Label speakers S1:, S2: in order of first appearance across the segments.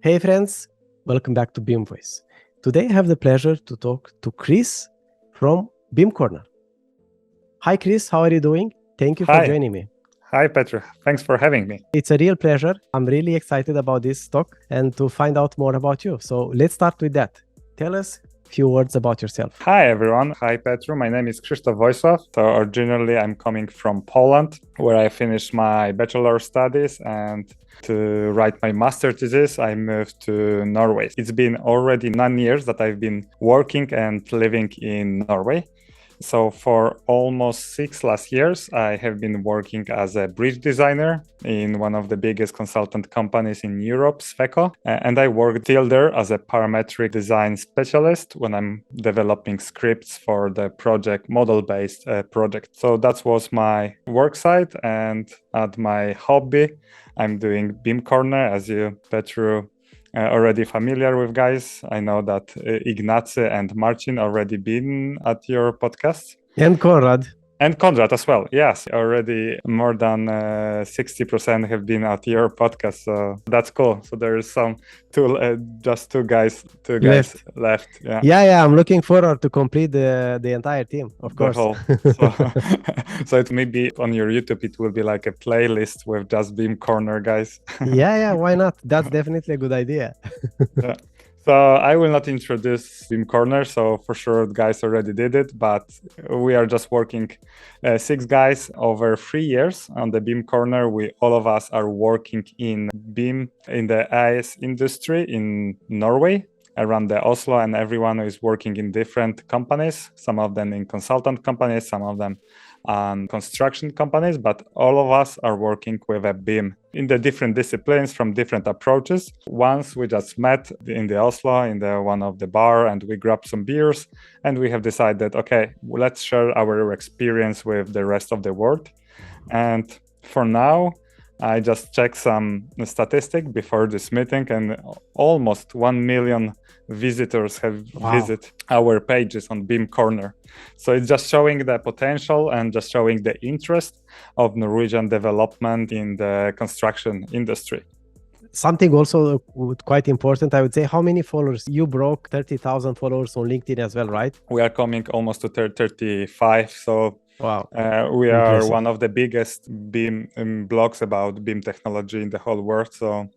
S1: Hey friends, welcome back to BIMvoice. Today I have the pleasure to talk to Chris from BIM Corner. Hi Chris, how are you doing? Thank you for joining me.
S2: Hi Petru, thanks for having me.
S1: It's a real pleasure. I'm really excited about this talk and to find out more about you. So let's start with that. Tell us a few words about yourself.
S2: Hi everyone. Hi Petru, my name is Krzysztof Wojslaw. So originally I'm coming from Poland, where I finished my bachelor studies, and to write my master thesis I moved to Norway. It's been already 9 years that I've been working and living in Norway. So for almost 6 last years, I have been working as a bridge designer in one of the biggest consultant companies in Europe, Sweco. And I worked till there as a parametric design specialist when I'm developing scripts for the project, model-based project. So that was my work site, and at my hobby, I'm doing BIM Corner, as you, Petru, already familiar with, guys. I know that Ignacy and Marcin already been at your podcast.
S1: And Konrad.
S2: And Konrad as well. Yes, already more than 60% have been at your podcast. So that's cool. So there is just two guys left.
S1: Yeah. I'm looking forward to complete the entire team, of course.
S2: So it may be on your YouTube, it will be like a playlist with just BIM Corner guys.
S1: Yeah, why not? That's definitely a good idea.
S2: Yeah. So I will not introduce BIM Corner, so for sure the guys already did it, but we are just working 6 guys over 3 years on the BIM Corner. All of us are working in BIM in the IS industry in Norway, around the Oslo, and everyone is working in different companies, some of them in consultant companies, some of them on construction companies, but all of us are working with a BIM in the different disciplines from different approaches. Once we just met in the Oslo, in one of the bar, and we grabbed some beers, and we have decided, okay, let's share our experience with the rest of the world. And for now, I just checked some statistic before this meeting, and almost 1 million visitors have visited our pages on BIM Corner. So it's just showing the potential and just showing the interest of Norwegian development in the construction industry.
S1: Something also quite important, I would say, how many followers? You broke 30,000 followers on LinkedIn as well, right?
S2: We are coming almost to 35. So
S1: wow.
S2: We are one of the biggest BIM blogs about BIM technology in the whole world. So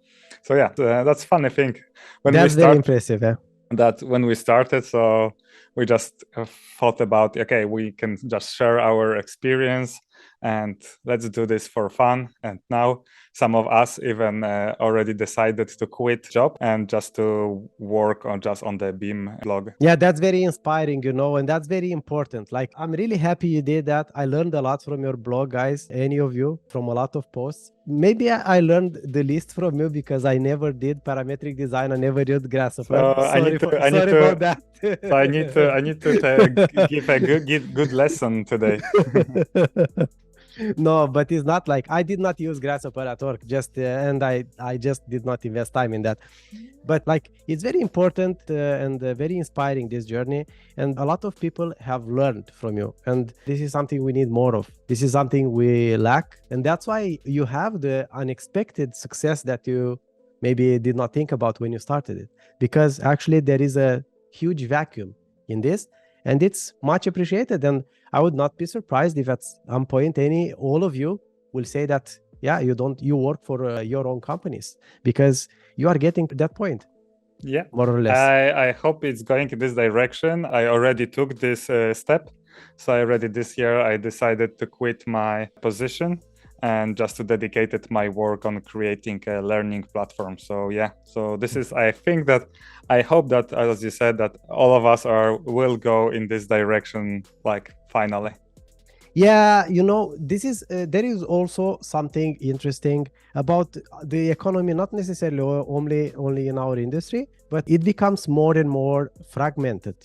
S2: yeah, that's funny thing.
S1: That's very impressive. Yeah.
S2: That when we started, so we just thought about, okay, we can just share our experience and let's do this for fun. And now some of us even already decided to quit job and just to work on the BIM blog.
S1: Yeah, that's very inspiring, and that's very important. Like, I'm really happy you did that. I learned a lot from your blog, guys, any of you, from a lot of posts. Maybe I learned the least from you because I never did parametric design. I never did Grasshopper. Sorry about that.
S2: So I need to give a good lesson today.
S1: No, but it's not like I did not use Grasshopper at work, and I just did not invest time in that. But like, it's very important and very inspiring, this journey, and a lot of people have learned from you, and this is something we need more of. This is something we lack, and that's why you have the unexpected success that you maybe did not think about when you started it, because actually there is a huge vacuum in this, and it's much appreciated. And I would not be surprised if at some point all of you will say that, yeah, you work for your own companies, because you are getting to that point.
S2: Yeah,
S1: more or less.
S2: I hope it's going in this direction. I already took this step. So already this year, I decided to quit my position and just to dedicate my work on creating a learning platform. So yeah, so this is, I hope that, as you said, that all of us will go in this direction, like finally.
S1: Yeah, this is there is also something interesting about the economy, not necessarily only in our industry, but it becomes more and more fragmented,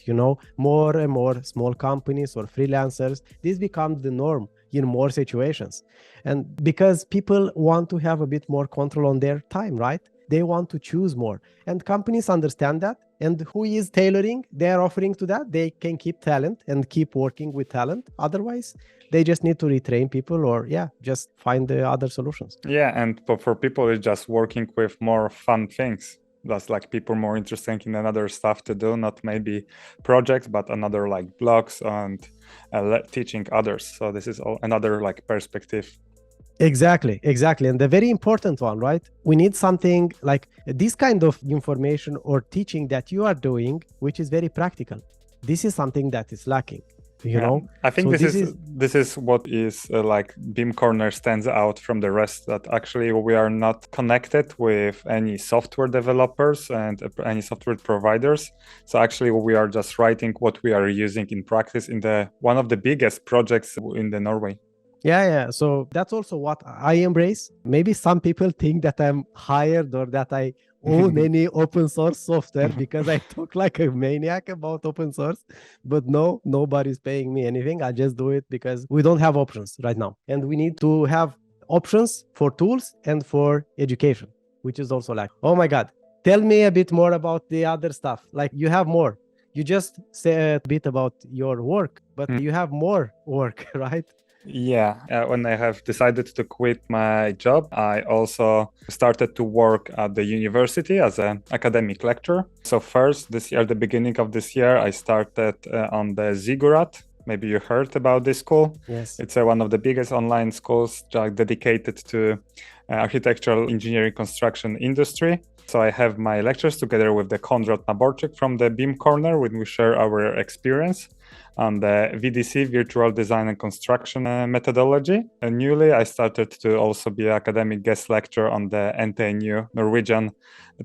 S1: more and more small companies or freelancers. This becomes the norm in more situations. And because people want to have a bit more control on their time, right? They want to choose more. And companies understand that. And who is tailoring their offering to that? They can keep talent and keep working with talent. Otherwise, they just need to retrain people or, just find the other solutions.
S2: Yeah, and for people, it's just working with more fun things. That's like people more interested in another stuff to do, not maybe projects, but another like blogs and teaching others. So this is another like perspective.
S1: Exactly. And the very important one, right? We need something like this kind of information or teaching that you are doing, which is very practical. This is something that is lacking, you know?
S2: I think
S1: So
S2: this is what is like BIM Corner stands out from the rest, that actually we are not connected with any software developers and any software providers. So actually we are just writing what we are using in practice in one of the biggest projects in the Norway.
S1: Yeah. So that's also what I embrace. Maybe some people think that I'm hired or that I own any open source software because I talk like a maniac about open source. But no, nobody's paying me anything. I just do it because we don't have options right now. And we need to have options for tools and for education, which is also like, oh my God, tell me a bit more about the other stuff. Like you have more. You just say a bit about your work, but you have more work, right?
S2: Yeah, when I have decided to quit my job, I also started to work at the university as an academic lecturer. So first, this year, the beginning of this year, I started on the Ziggurat. Maybe you heard about this school.
S1: Yes.
S2: It's one of the biggest online schools dedicated to architectural engineering construction industry. So I have my lectures together with the Konrad Naborczyk from the BIM Corner, when we share our experience on the VDC, Virtual Design and Construction methodology. And newly, I started to also be an academic guest lecturer on the NTNU, Norwegian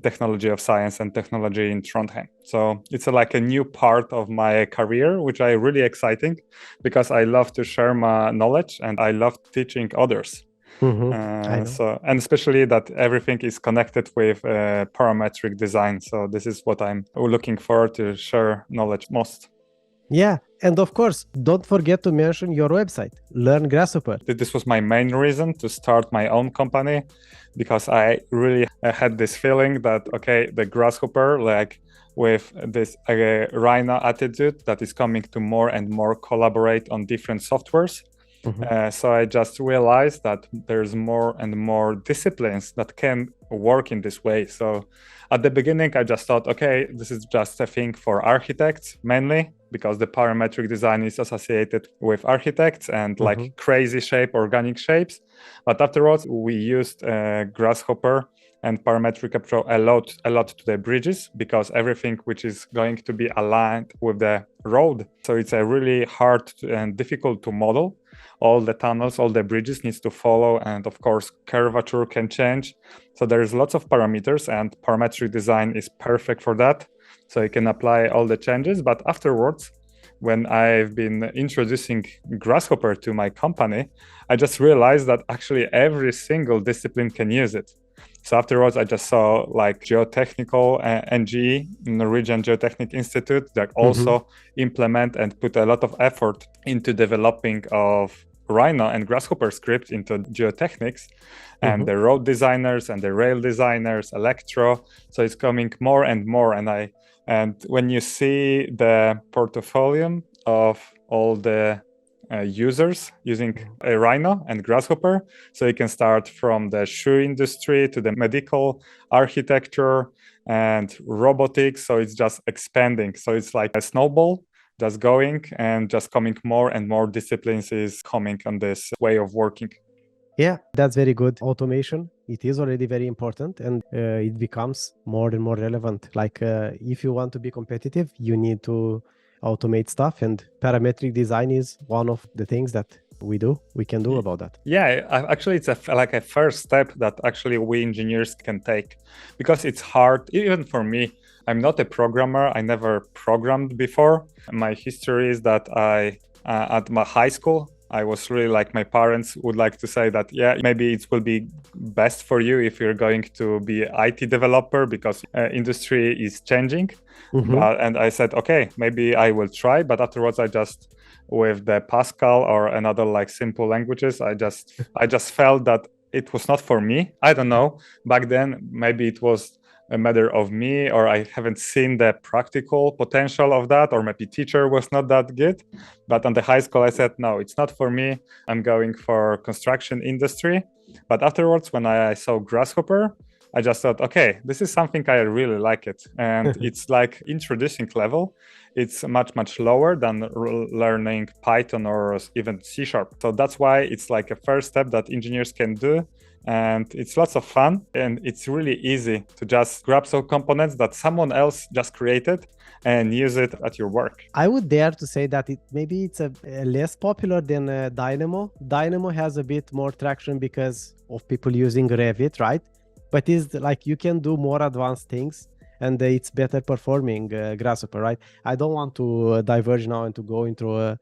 S2: Technology of Science and Technology in Trondheim. So it's like a new part of my career, which I really exciting because I love to share my knowledge and I love teaching others. So, and especially that everything is connected with parametric design. So this is what I'm looking forward to share knowledge most.
S1: Yeah. And of course, don't forget to mention your website, Learn Grasshopper.
S2: This was my main reason to start my own company, because I really had this feeling that, okay, the Grasshopper, like with this Rhino attitude that is coming to more and more collaborate on different softwares. So I just realized that there's more and more disciplines that can work in this way. So at the beginning, I just thought, okay, this is just a thing for architects mainly, because the parametric design is associated with architects and like crazy shape, organic shapes. But afterwards, we used Grasshopper and parametric approach a lot to the bridges, because everything which is going to be aligned with the road. So it's a really hard and difficult to model. All the tunnels, all the bridges needs to follow, and of course curvature can change. So there's lots of parameters, and parametric design is perfect for that. So you can apply all the changes. But afterwards, when I've been introducing Grasshopper to my company, I just realized that actually every single discipline can use it. So afterwards, I just saw like geotechnical NGE, Norwegian Geotechnic Institute, that also implement and put a lot of effort into developing of Rhino and Grasshopper scripts into geotechnics, and the road designers and the rail designers, electro. So it's coming more and more. And when you see the portfolio of all the users using a Rhino and Grasshopper, so you can start from the shoe industry to the medical architecture and robotics. So it's just expanding. So it's like a snowball just going, and just coming more and more disciplines is coming on this way of working.
S1: Yeah, that's very good. Automation, it is already very important, and it becomes more and more relevant. Like if you want to be competitive, you need to automate stuff, and parametric design is one of the things that we can do about that.
S2: Yeah, actually it's like a first step that actually we engineers can take, because it's hard, even for me. I'm not a programmer. I never programmed before. My history is that at my high school, I was really like, my parents would like to say that, yeah, maybe it will be best for you if you're going to be an IT developer, because industry is changing. And I said, okay, maybe I will try. But afterwards, I just, with the Pascal or another like simple languages, I just felt that it was not for me. I don't know. Back then, maybe it was a matter of me, or I haven't seen the practical potential of that, or maybe teacher was not that good. But on the high school, I said, no, it's not for me. I'm going for construction industry. But afterwards, when I saw Grasshopper, I just thought, okay, this is something I really like it. And it's like introducing level. It's much lower than learning Python or even C#. So that's why it's like a first step that engineers can do. And it's lots of fun, and it's really easy to just grab some components that someone else just created and use it at your work.
S1: I would dare to say that maybe it's a less popular than Dynamo. Dynamo has a bit more traction because of people using Revit, right? But it's like you can do more advanced things, and it's better performing Grasshopper, right? I don't want to diverge now and to go into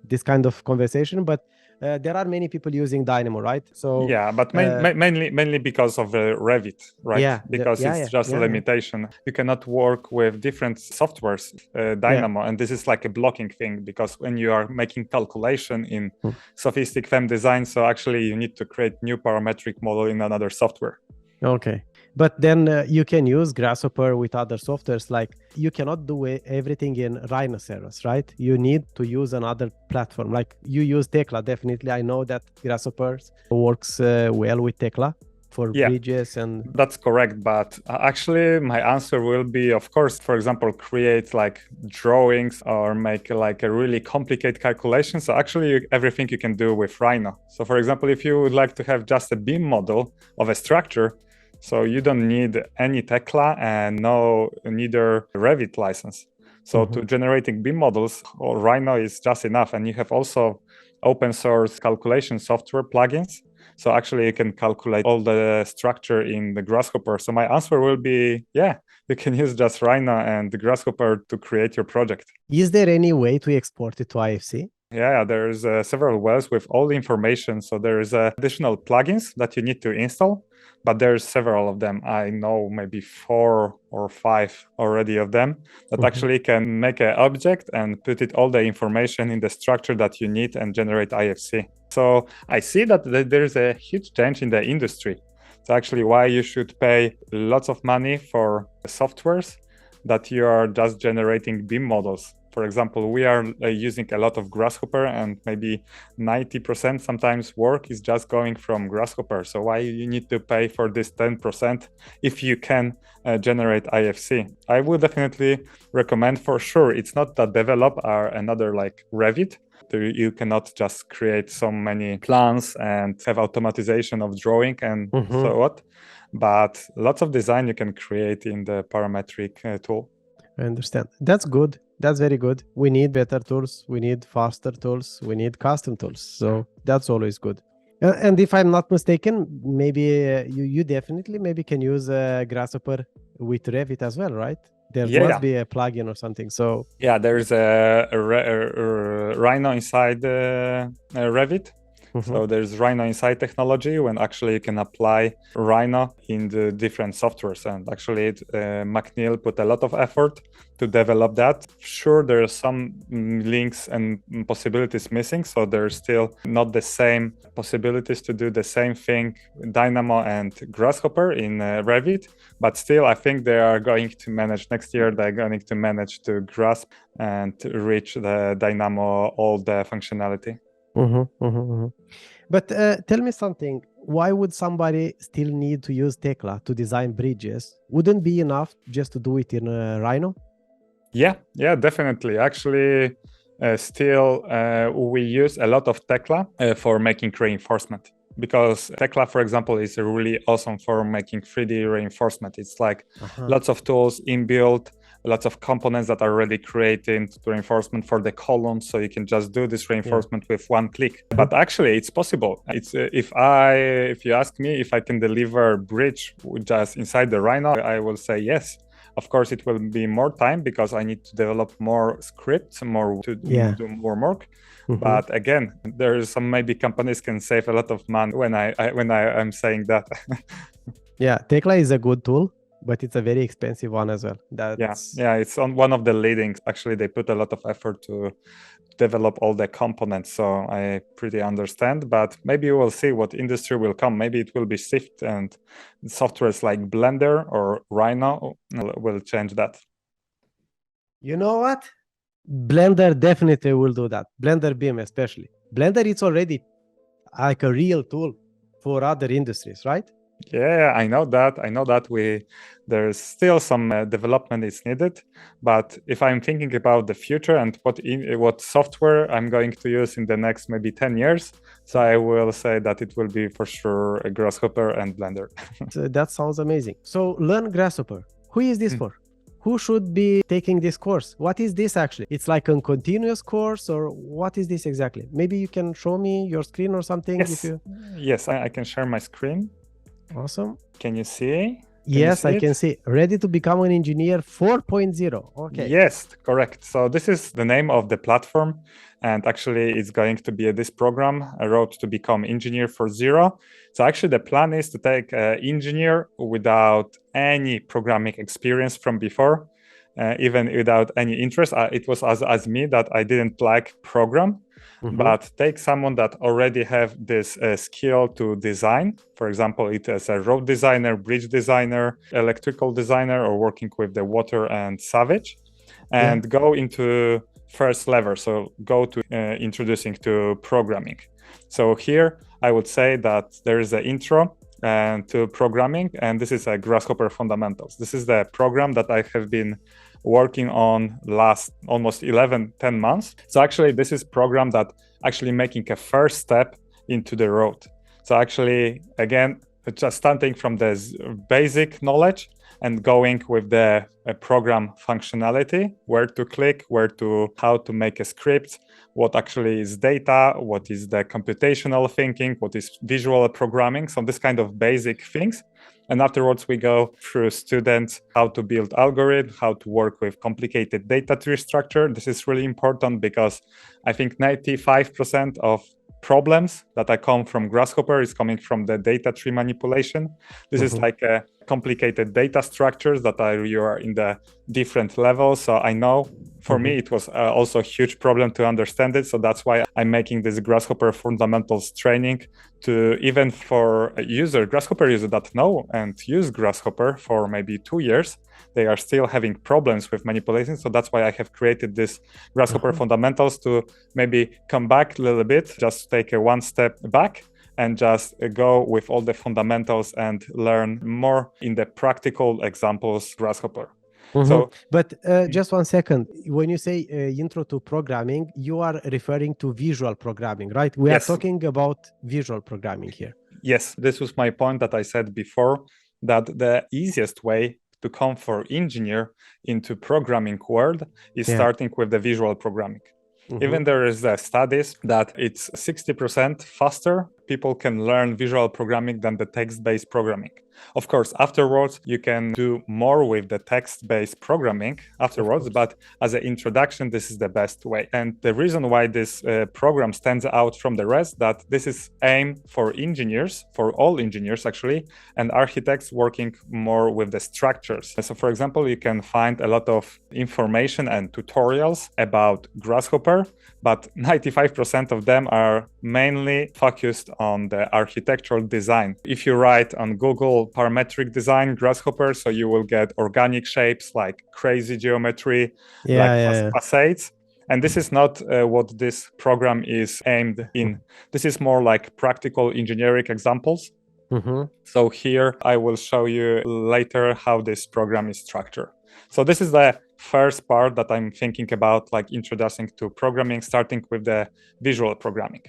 S1: this kind of conversation, but there are many people using Dynamo, right?
S2: So yeah, but mainly because of Revit, right?
S1: Yeah,
S2: because it's just a limitation. Yeah. You cannot work with different softwares, Dynamo, and this is like a blocking thing, because when you are making calculation in sophisticated FEM design, so actually you need to create new parametric model in another software.
S1: Okay. But then you can use Grasshopper with other softwares. Like you cannot do everything in Rhinoceros, right? You need to use another platform. Like you use Tekla, definitely. I know that Grasshopper works well with Tekla for bridges and...
S2: That's correct. But actually my answer will be, of course, for example, create like drawings or make like a really complicated calculation. So actually everything you can do with Rhino. So for example, if you would like to have just a BIM model of a structure, so you don't need any Tekla and neither Revit license. So to generating BIM models, Rhino is just enough. And you have also open source calculation software plugins. So actually you can calculate all the structure in the Grasshopper. So my answer will be, yeah, you can use just Rhino and the Grasshopper to create your project.
S1: Is there any way to export it to IFC?
S2: Yeah, there's several ways with all the information. So there's additional plugins that you need to install, but there's several of them. I know maybe 4 or 5 already of them that actually can make an object and put it all the information in the structure that you need and generate IFC. So I see that there's a huge change in the industry. It's actually why you should pay lots of money for softwares that you are just generating BIM models. For example, we are using a lot of Grasshopper, and maybe 90% sometimes work is just going from Grasshopper. So why you need to pay for this 10% if you can generate IFC? I would definitely recommend, for sure. It's not that develop are another like Revit. You cannot just create so many plans and have automatization of drawing and so what. But lots of design you can create in the parametric tool.
S1: I understand. That's good. That's very good. We need better tools. We need faster tools. We need custom tools. So that's always good. And if I'm not mistaken, maybe you definitely maybe can use Grasshopper with Revit as well, right? There must be a plugin or something. So
S2: yeah, there's a Rhino inside Revit. So there's Rhino inside technology when actually you can apply Rhino in the different softwares. And actually McNeil put a lot of effort to develop that. Sure, there are some links and possibilities missing. So there's still not the same possibilities to do the same thing, Dynamo and Grasshopper in Revit. But still, I think they are going to manage next year. They're going to manage to grasp and to reach the Dynamo, all the functionality.
S1: But tell me something. Why would somebody still need to use Tekla to design bridges? Wouldn't be enough just to do it in Rhino?
S2: Yeah, definitely. Actually, still we use a lot of Tekla for making reinforcement. Because Tekla, for example, is really awesome for making 3D reinforcement. It's like lots of tools inbuilt, lots of components that are already created reinforcement for the columns, so you can just do this reinforcement with one click. But actually, it's possible. It's if you ask me if I can deliver bridge just inside the Rhino, I will say yes. Of course, it will be more time because I need to develop more scripts, do more work. But again, there is some maybe companies can save a lot of money when I am saying that.
S1: Yeah, Tekla is a good tool, but it's a very expensive one as well.
S2: Yeah, it's on one of the leading. Actually, they put a lot of effort to develop all the components, so I pretty understand. But maybe we'll see what industry will come. Maybe it will be Shift, and softwares like Blender or Rhino will change that.
S1: You know what? Blender definitely will do that. Blender BIM especially. Blender, it's already like a real tool for other industries, right?
S2: Yeah, I know that. There's still some development is needed, but if I'm thinking about the future and what software I'm going to use in the next maybe 10 years, so I will say that it will be for sure a Grasshopper and Blender.
S1: So that sounds amazing. So learn Grasshopper. Who is this for? Who should be taking this course? What is this actually? It's like a continuous course, or what is this exactly? Maybe you can show me your screen or something.
S2: Yes, I can share my screen.
S1: Awesome.
S2: Can you see?
S1: Yes, I can see. Ready to become an engineer 4.0. Okay.
S2: Yes, correct. So this is the name of the platform. And actually, it's going to be this program, a road to become engineer for zero. So actually, the plan is to take an engineer without any programming experience from before, even without any interest. It was as me that I didn't like program. But take someone that already have this skill to design. For example, it is a road designer, bridge designer, electrical designer, or working with the water and sewage, and go into first level. So go to introducing to programming. So here I would say that there is an intro to programming, and this is a Grasshopper fundamentals. This is the program that I have been working on last almost 10 months. So actually this is program that actually making a first step into the road. So actually, again, just starting from the basic knowledge and going with the program functionality, where to click, how to make a script, what actually is data, what is the computational thinking, what is visual programming, so this kind of basic things. And afterwards, we go through students, how to build algorithm, how to work with complicated data tree structure. This is really important because I think 95% of problems that I come from Grasshopper is coming from the data tree manipulation. This is like a complicated data structures that you are in the different levels. So I know for me, it was also a huge problem to understand it. So that's why I'm making this Grasshopper fundamentals training to even for a Grasshopper user that know and use Grasshopper for maybe 2 years, they are still having problems with manipulation. So that's why I have created this Grasshopper fundamentals to maybe come back a little bit, just take a one step back and just go with all the fundamentals and learn more in the practical examples Grasshopper. So,
S1: but just 1 second. When you say intro to programming, you are referring to visual programming, right? We are talking about visual programming here.
S2: Yes, this was my point that I said before, that the easiest way to come for engineer into programming world is starting with the visual programming. Even there is studies that it's 60% faster people can learn visual programming than the text-based programming. Of course, afterwards, you can do more with the text-based programming afterwards, but as an introduction, this is the best way. And the reason why this program stands out from the rest, that this is aimed for engineers, for all engineers actually, and architects working more with the structures. So for example, you can find a lot of information and tutorials about Grasshopper, but 95% of them are mainly focused on the architectural design. If you write on Google parametric design Grasshopper, so you will get organic shapes like crazy geometry, facades. And this is not what this program is aimed in. This is more like practical engineering examples. So here I will show you later how this program is structured. So this is the first part that I'm thinking about, like introducing to programming, starting with the visual programming.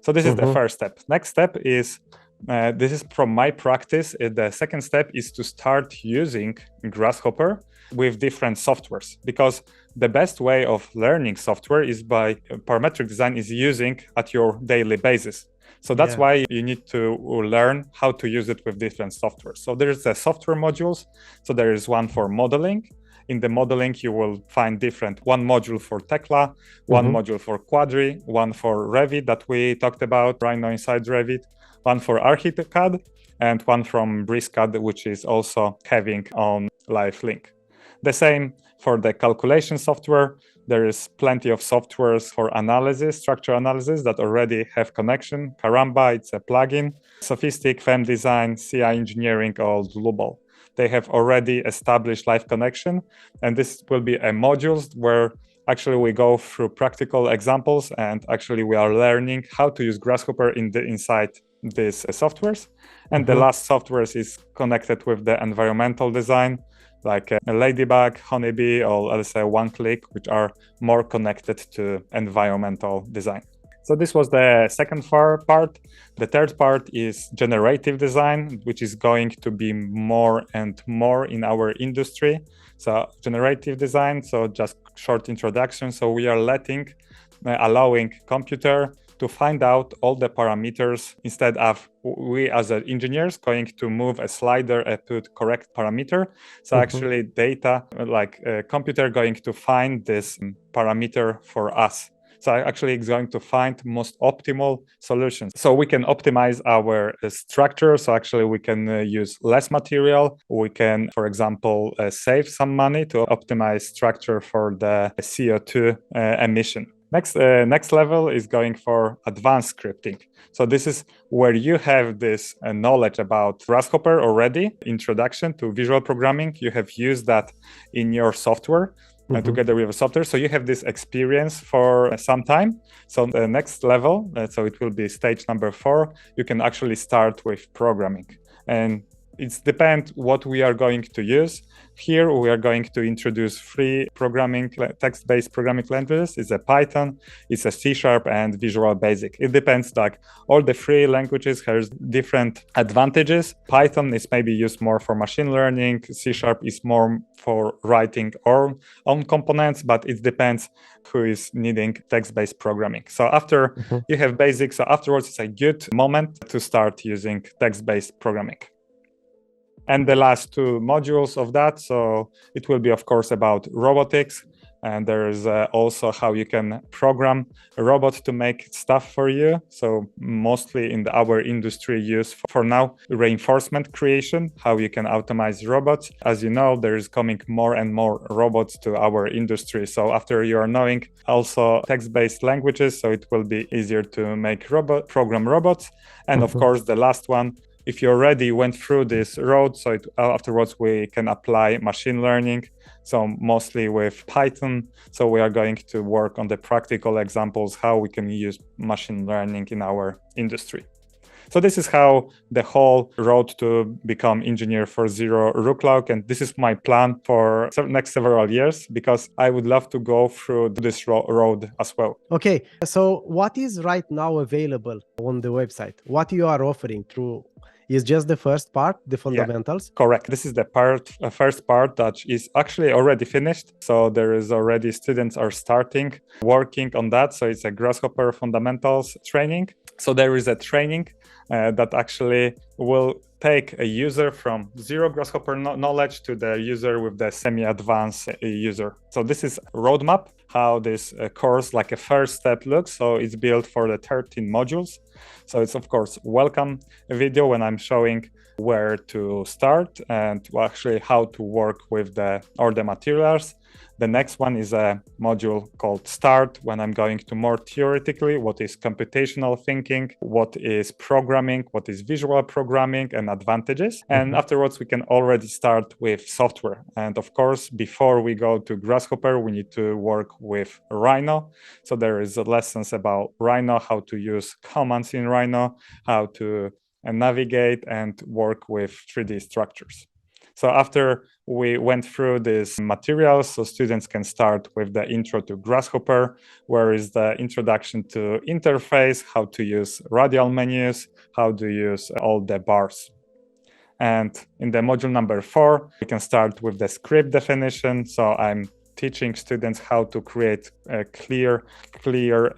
S2: So this is the first step. Next step is, this is from my practice. The second step is to start using Grasshopper with different softwares, because the best way of learning software is by parametric design is using at your daily basis. So that's why you need to learn how to use it with different softwares. So there's the software modules. So there is one for modeling. In the modeling, you will find one module for Tekla, one module for Quadri, one for Revit that we talked about right now inside Revit, one for ArchiCAD, and one from BricsCAD, which is also having on LiveLink. The same for the calculation software. There is plenty of softwares for analysis, structure analysis that already have connection. Karamba, it's a plugin. Sophistic, FEM Design, CI Engineering, or Global. They have already established live connection. And this will be a modules where actually we go through practical examples and actually we are learning how to use Grasshopper inside these softwares. And the last softwares is connected with the environmental design, like a Ladybug, Honeybee, or let's say OneClick, which are more connected to environmental design. So this was the second part. The third part is generative design, which is going to be more and more in our industry. So generative design, so just short introduction. So we are allowing computer to find out all the parameters instead of we as engineers going to move a slider and put correct parameter. So actually data, like a computer going to find this parameter for us. So actually it's going to find most optimal solutions. So we can optimize our structure. So actually we can use less material. We can, for example, save some money to optimize structure for the CO2 emission. Next level is going for advanced scripting. So this is where you have this knowledge about Grasshopper already, introduction to visual programming. You have used that in your software together with a software. So you have this experience for some time. So the next level, so it will be stage number 4, you can actually start with programming. And it depends what we are going to use. Here we are going to introduce 3 text-based programming languages. It's a Python, it's a C# and Visual Basic. It depends, like all the 3 languages has different advantages. Python is maybe used more for machine learning, C# is more for writing our own components, but it depends who is needing text-based programming. So after you have basics, so afterwards it's a good moment to start using text-based programming. And the last 2 modules of that, so it will be, of course, about robotics. And there's also how you can program a robot to make stuff for you. So mostly in our industry use for now, reinforcement creation, how you can automate robots. As you know, there is coming more and more robots to our industry. So after you are knowing also text-based languages, so it will be easier to make program robots. And of course, the last one, if you already went through this road, so afterwards we can apply machine learning, so mostly with Python. So we are going to work on the practical examples, how we can use machine learning in our industry. So this is how the whole road to become engineer for zero look like. And this is my plan for next several years, because I would love to go through this road as well.
S1: Okay, so what is right now available on the website? What you are offering through is just the first part, the fundamentals?
S2: Yeah, correct. This is the first part that is actually already finished. So there is already students are starting working on that. So it's a Grasshopper fundamentals training. So there is a training that actually will take a user from zero Grasshopper knowledge to the user with the semi-advanced user. So this is a roadmap, how this course, like a first step looks. So it's built for the 13 modules. So it's, of course, welcome video when I'm showing where to start and actually how to work with all the materials. The next one is a module called Start, when I'm going to more theoretically what is computational thinking, what is programming, what is visual programming, and advantages. And afterwards, we can already start with software. And of course, before we go to Grasshopper, we need to work with Rhino. So there is lessons about Rhino, how to use commands in Rhino, how to navigate and work with 3D structures. So after we went through these materials, so students can start with the intro to Grasshopper, where is the introduction to interface, how to use radial menus, how to use all the bars. And in the module number 4, we can start with the script definition. So I'm teaching students how to create a clear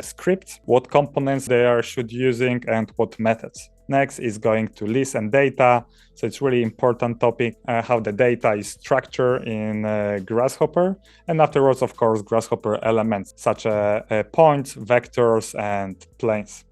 S2: script, what components they should using and what methods. Next is going to listen data. So it's really important topic, how the data is structured in Grasshopper. And afterwards, of course, Grasshopper elements such as points, vectors, and planes.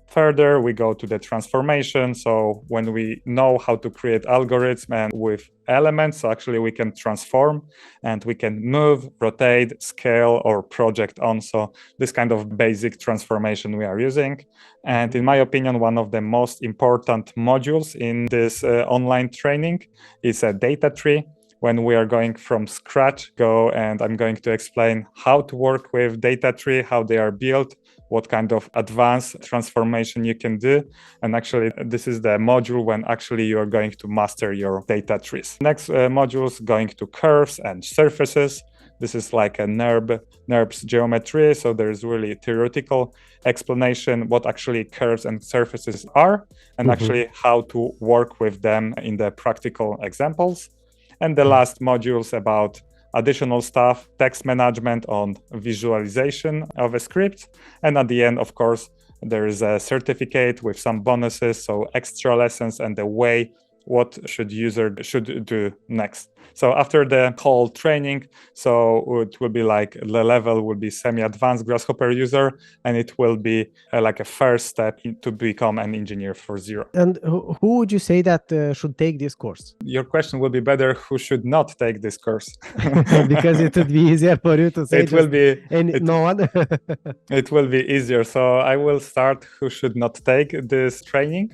S2: Further, we go to the transformation. So when we know how to create algorithms and with elements, so actually we can transform and we can move, rotate, scale, or project on. So this kind of basic transformation we are using. And in my opinion, one of the most important modules in this online training is a data tree. When we are going from scratch, and I'm going to explain how to work with data tree, how they are built, what kind of advanced transformation you can do. And actually, this is the module when actually you are going to master your data trees. Next module is going to curves and surfaces. This is like a NURBS geometry. So there's really theoretical explanation what actually curves and surfaces are, and actually how to work with them in the practical examples. And the last module is about additional stuff, text management on visualization of a script. And at the end, of course, there is a certificate with some bonuses, so extra lessons and the way what user should do next. So after the whole training, so it will be like the level will be semi-advanced Grasshopper user, and it will be like a first step to become an engineer for zero.
S1: And who would you say that should take this course?
S2: Your question will be better, who should not take this course?
S1: Because it would be easier for you to say no one.
S2: It will be easier. So I will start who should not take this training.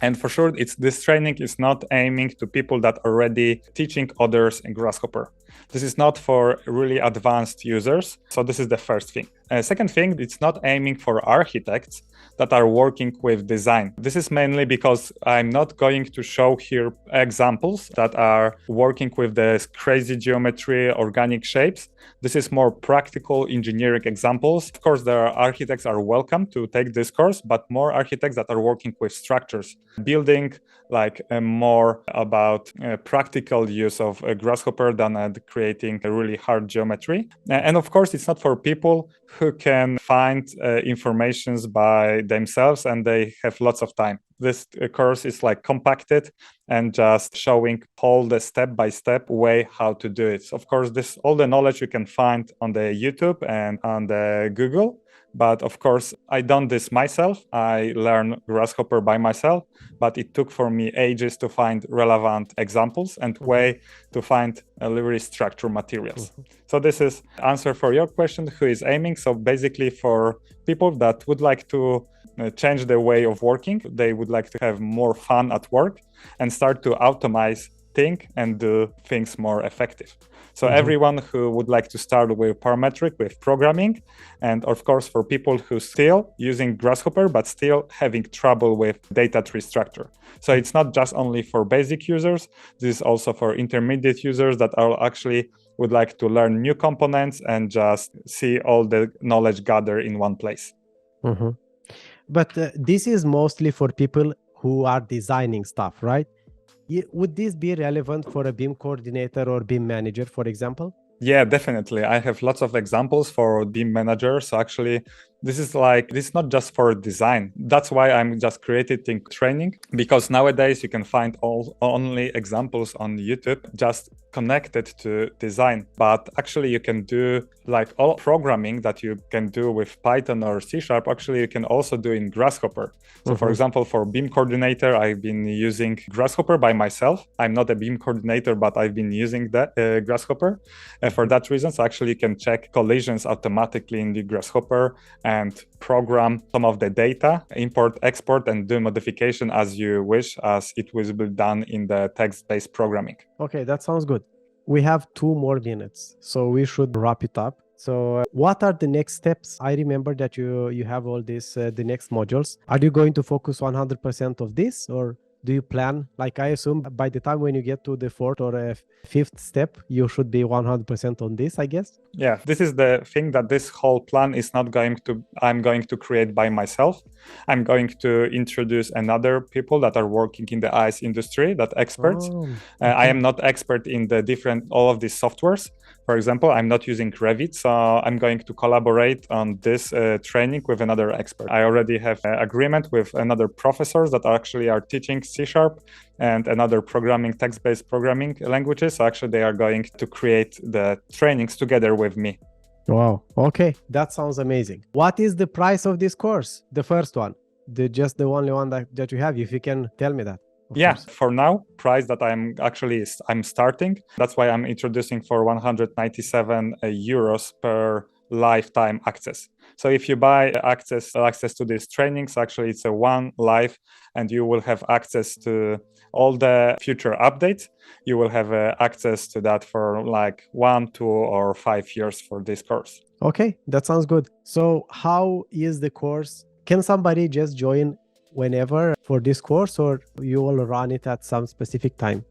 S2: And for sure, this training is not aiming to people that are already teaching others in Grasshopper. This is not for really advanced users. So this is the first thing. Second thing, it's not aiming for architects that are working with design. This is mainly because I'm not going to show here examples that are working with this crazy geometry, organic shapes. This is more practical engineering examples. Of course, there are architects are welcome to take this course, but more architects that are working with structures, building like more about practical use of a Grasshopper than creating a really hard geometry. And of course, it's not for people who can find informations by themselves and they have lots of time. This course is like compacted and just showing all the step-by-step way how to do it. So of course, all the knowledge you can find on the YouTube and on the Google. But of course, I done this myself. I learned Grasshopper by myself, but it took for me ages to find relevant examples and way to find really structured materials. So this is answer for your question, who is aiming. So basically for people that would like to change their way of working, they would like to have more fun at work and start to automate things and do things more effective. So everyone who would like to start with Parametric, with programming, and of course for people who still using Grasshopper, but still having trouble with data tree structure. So it's not just only for basic users, this is also for intermediate users that are actually would like to learn new components and just see all the knowledge gathered in one place.
S1: But this is mostly for people who are designing stuff, right? Would this be relevant for a BIM coordinator or BIM manager, for example?
S2: Yeah, definitely. I have lots of examples for BIM managers. So actually, this is not just for design. That's why I'm just creating training, because nowadays you can find only examples on YouTube just connected to design. But actually you can do like all programming that you can do with Python or C#, actually you can also do in Grasshopper. So for example, for BIM coordinator, I've been using Grasshopper by myself. I'm not a BIM coordinator, but I've been using that Grasshopper. For that reason, so actually you can check collisions automatically in the Grasshopper and program some of the data, import, export, and do modification as you wish, as it will be done in the text-based programming.
S1: Okay, that sounds good. We have 2 more minutes, so we should wrap it up. So what are the next steps? I remember that you have all this, the next modules. Are you going to focus 100% of this, or do you plan, like I assume by the time when you get to the 4th or 5th step, you should be 100% on this, I guess?
S2: Yeah, this is the thing that this whole plan is not I'm going to create by myself. I'm going to introduce another people that are working in the IS industry, that experts. I am not expert in all of these softwares. For example, I'm not using Revit, so I'm going to collaborate on this training with another expert. I already have an agreement with another professors that actually are teaching C# and another text-based programming languages. So actually they are going to create the trainings together with me.
S1: Wow. Okay. That sounds amazing. What is the price of this course? The first one, just the only one that you have, if you can tell me that.
S2: Yeah, for now, price that I'm starting. That's why I'm introducing for 197 euros per lifetime access. So if you buy access to these trainings, actually it's a one life, and you will have access to all the future updates. You will have access to that for like 1, 2, or 5 years for this course.
S1: Okay, that sounds good. So how is the course? Can somebody just join whenever for this course, or you will run it at some specific time?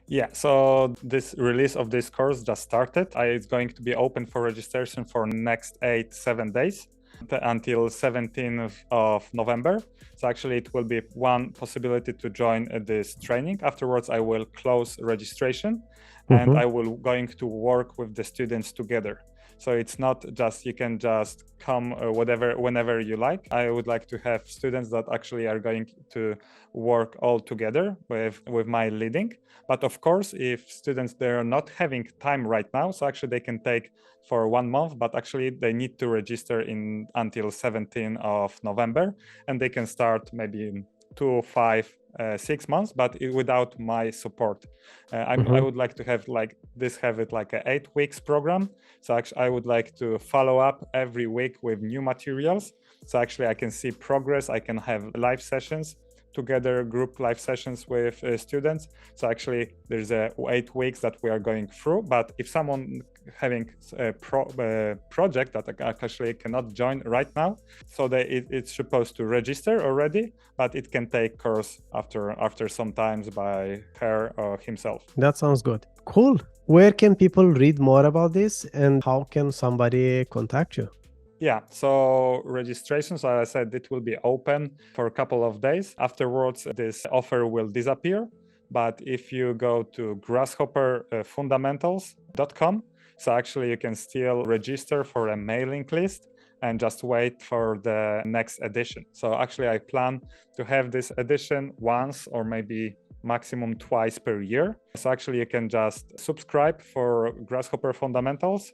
S2: Yeah, so this release of this course just started. It's going to be open for registration for next 7 days until 17th of November. So actually it will be one possibility to join this training. Afterwards, I will close registration and I will going to work with the students together. So it's not just you can just come whenever you like. I would like to have students that actually are going to work all together with my leading. But of course, if students they're not having time right now, so actually they can take for 1 month, but actually they need to register until 17th of November, and they can start maybe in 2, 5, 6 months, but without my support. I would like to have it like a 8 weeks program. So actually I would like to follow up every week with new materials. So actually I can see progress. I can have live sessions together, group live sessions with students. So actually there's 8 weeks that we are going through. But if someone having a project that actually cannot join right now, so it's supposed to register already, but it can take course after some times by her or himself.
S1: That sounds good. Cool. Where can people read more about this, and how can somebody contact you?
S2: Yeah, so registrations, as I said, it will be open for a couple of days. Afterwards, this offer will disappear. But if you go to grasshopperfundamentals.com, so actually you can still register for a mailing list and just wait for the next edition. So actually I plan to have this edition once or maybe maximum twice per year. So actually you can just subscribe for Grasshopper Fundamentals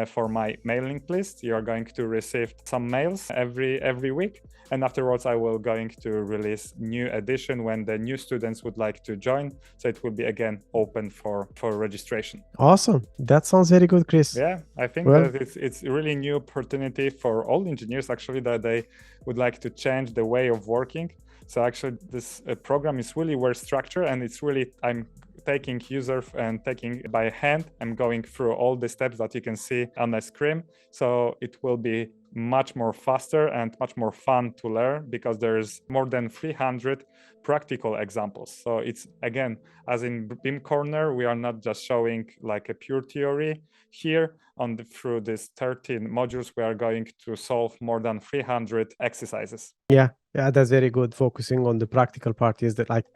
S2: for my mailing list. You are going to receive some mails every week, and afterwards I will going to release new edition when the new students would like to join. So it will be again open for registration.
S1: Awesome. That sounds very good, Chris.
S2: Yeah, I think that it's a really new opportunity for all engineers actually that they would like to change the way of working. So actually this program is really well structured, and it's really, I'm taking user and taking by hand. I'm going through all the steps that you can see on the screen. So it will be much more faster and much more fun to learn because there's more than 300 practical examples. So it's, again, as in BIM Corner, we are not just showing like a pure theory here. Through these 13 modules, we are going to solve more than 300 exercises.
S1: Yeah, that's very good. Focusing on the practical part is that like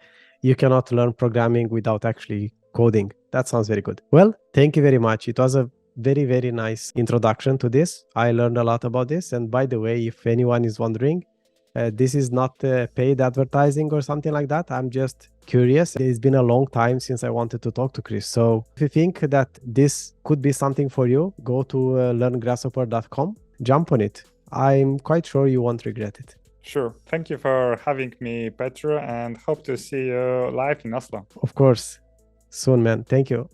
S1: you cannot learn programming without actually coding. That sounds very good. Well, thank you very much. It was a very, very nice introduction to this. I learned a lot about this. And by the way, if anyone is wondering, this is not paid advertising or something like that. I'm just curious. It's been a long time since I wanted to talk to Chris. So if you think that this could be something for you, go to learngrasshopper.com, jump on it. I'm quite sure you won't regret it.
S2: Sure. Thank you for having me, Petru, and hope to see you live in Oslo.
S1: Of course. Soon, man. Thank you.